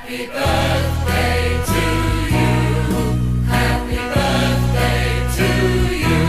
Happy birthday to you. Happy birthday to you.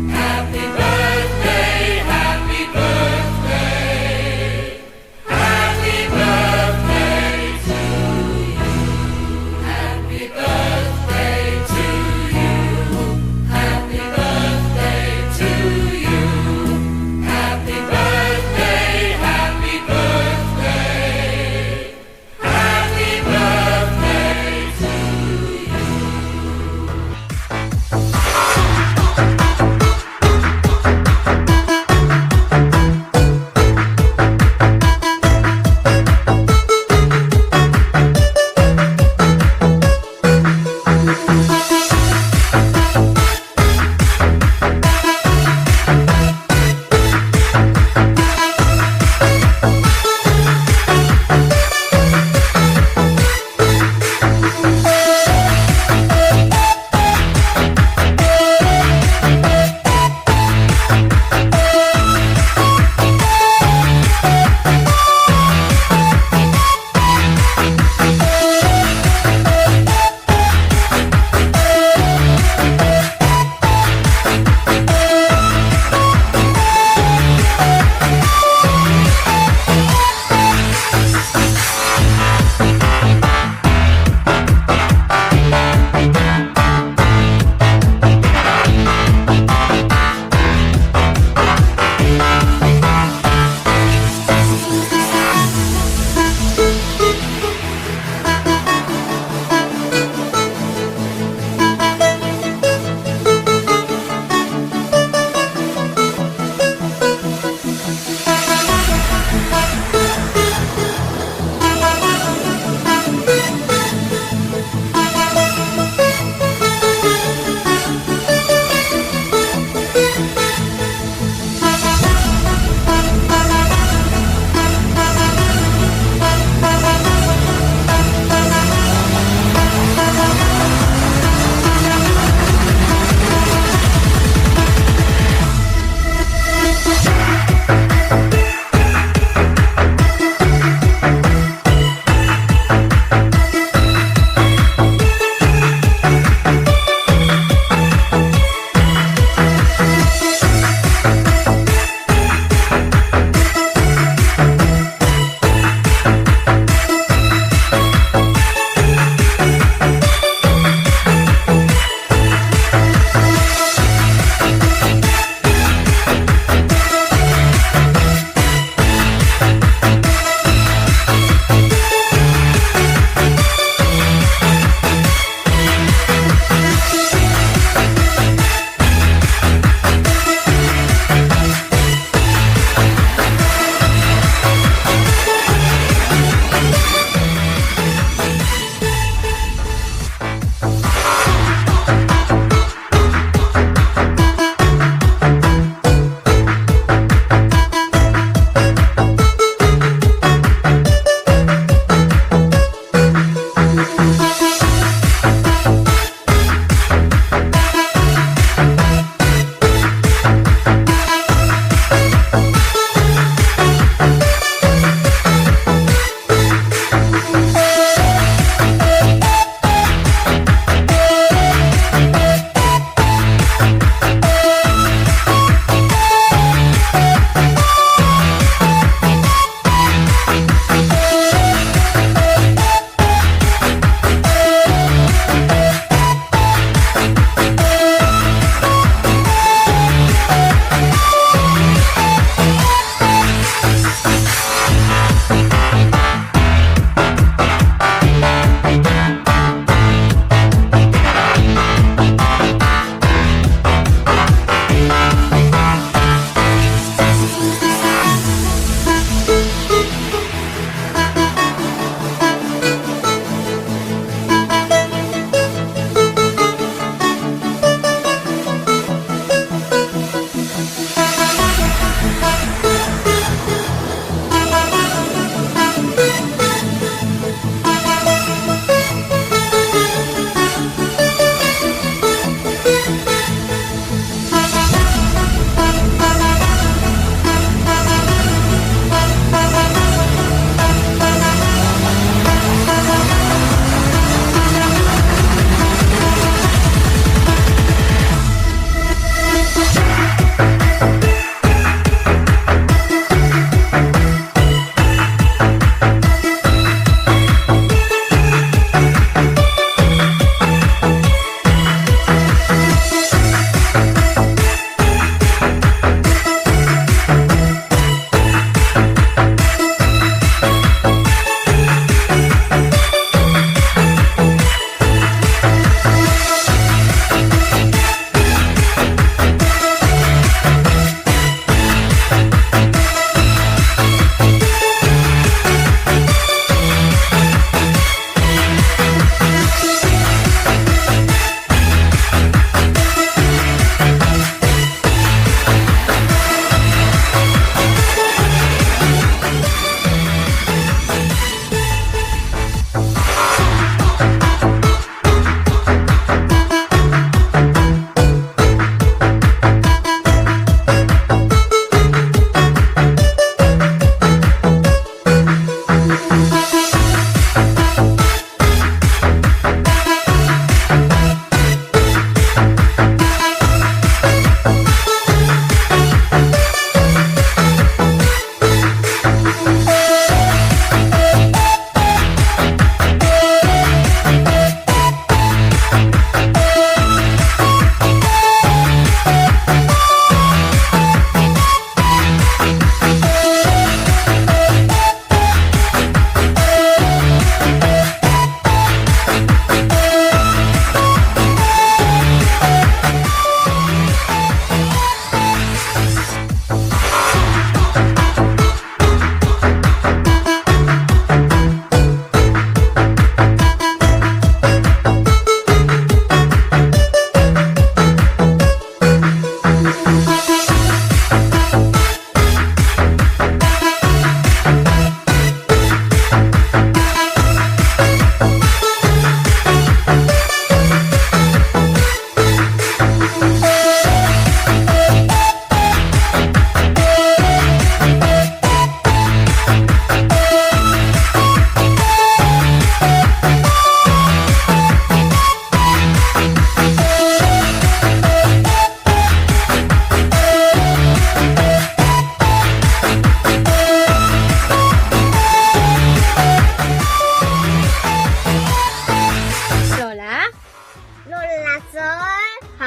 Happy birthday, happy birthday. Happy birthday to you. Happy birthday to you. Happy birthday to you. Happy birthday, happy birthday. Happy birthday.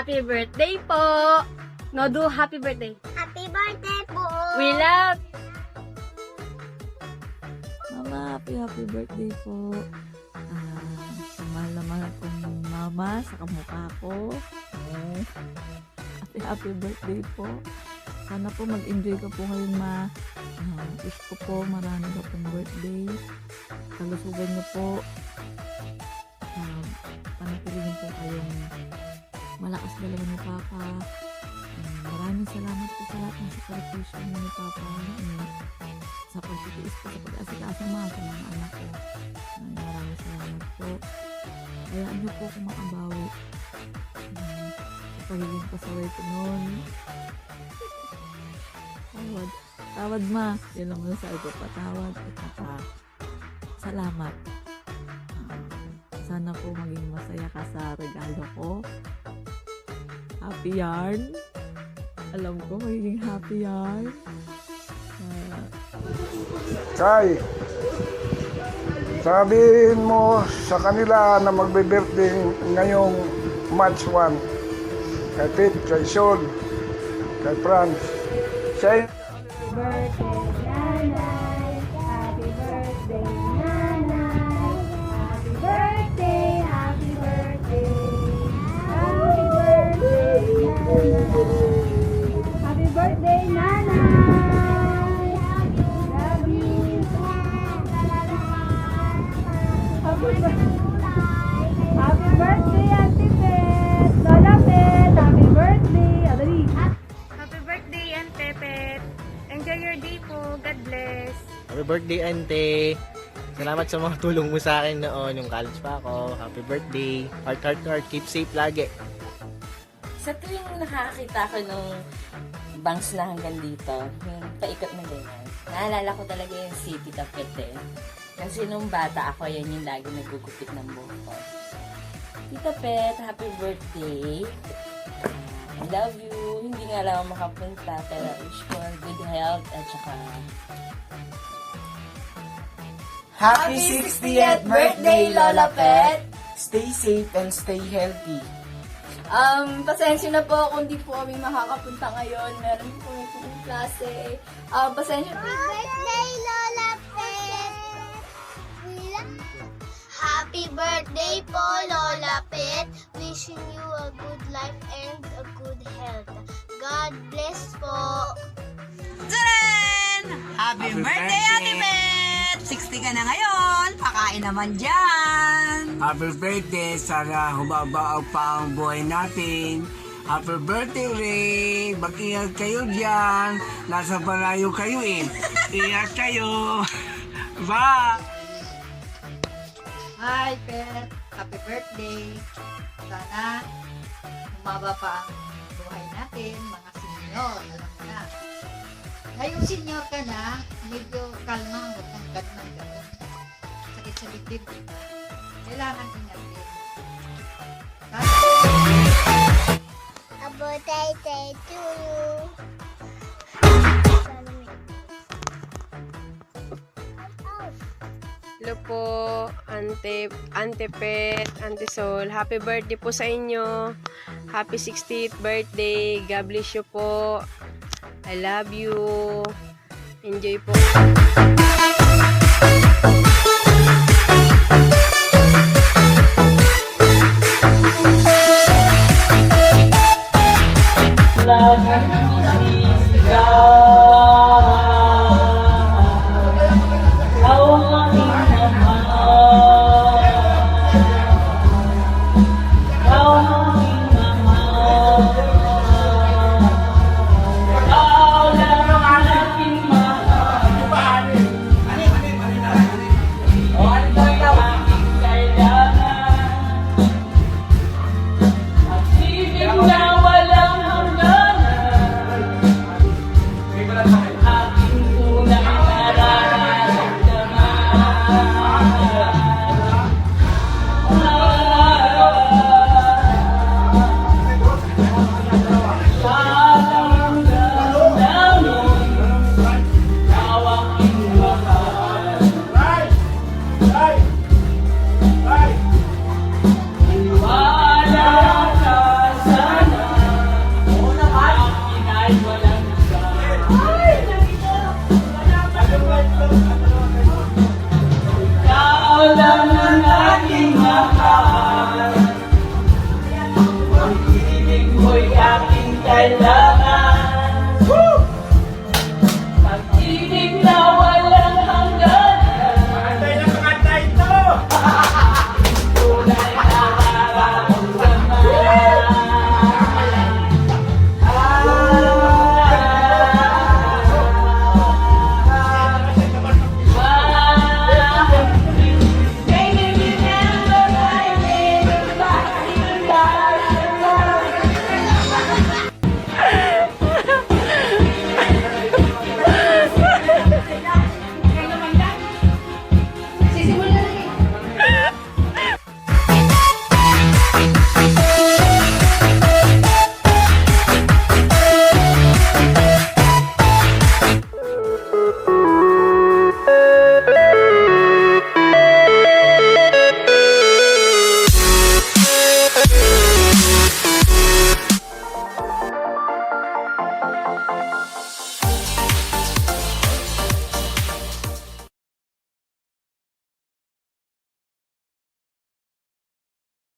Happy birthday po! No, do happy birthday. Happy birthday po! We love... Mama, happy birthday po. Mahal na mahal kong mama sa kamukha ko. Happy birthday po. Sana po mag-enjoy ka po ngayon, ma. Wish ko po marami ka pong birthday. Kalusugan niyo po. Panatilihin po kayong malakas dalawa ni Papa. Maraming salamat po sa lahat ng sakripisyo niyo ni Papa. Sa pagtitiis po, sa pag-asikaasa sa mga anak ko. Maraming salamat po. Hayaan niyo po kung makabawi. Sa pagiging pasaway ko noon. Tawad ma. Yun lang muna sabi ko, patawad at saka salamat. Sana po maging masaya ka sa regalo ko. Happy yarn. Alam ko magiging happy yarn. Kay, sabihin mo sa kanila na magbe-birthday ngayong March 1. Kay Pete, kay Sol, kay Franz. Say, Birthday, Nanay! Happy birthday, Nanay! Happy birthday! Happy birthday! Happy birthday, Nanay! Happy birthday, Nanay! Love you! Happy birthday, Auntie Pet! Lola Pet! Happy birthday! Adali! Happy birthday, Auntie Pet! Enjoy your day po. God bless. Happy birthday, Ante. Salamat sa mga tulong mo sa akin noon, yung college pa ako. Happy birthday. Heart, heart, heart. Keep safe lagi. Sa tuwing nakakakita ko nung bangs na hanggang dito, yung paikot na ganyan, naalala ko talaga yung si Tita Pet eh. Kasi nung bata ako, yan yung lagi nagugupit ng buhok ko. Tita Pet, happy birthday. I love you. Hindi nga lang ako makapunta, pero wish ko good health at saka Happy 60th birthday, Lola Pet! Stay safe and stay healthy. Pasensya na po kung di po kami makakapunta ngayon. Meron po kami pong klase. Pasensya po. Happy birthday, Lola Pet! Happy birthday po, Lola Pet! Wishing you a good life and a good health. God bless po! Happy birthday, Ate Pet! 60 ka na ngayon. Pakain naman dyan. Happy birthday! Sana humaba pa ang buhay natin. Happy birthday, Ray! Mag-ingat kayo dyan. Nasa balayo kayo eh. Ingat kayo. Bye! Hi, Pet! Happy birthday! Sana humaba pa ang buhay natin, mga senior. Alam mo na. Ngayong senior ka na, medyo kalma, huwag kang ganun. Sakit sa dibdib, diba? Kailangan ingatin. A birthday to you. Hello po, Ante Pet, Ante Sol. Happy birthday po sa inyo. Happy 60th birthday. God bless you po. I love you. Enjoy po. I love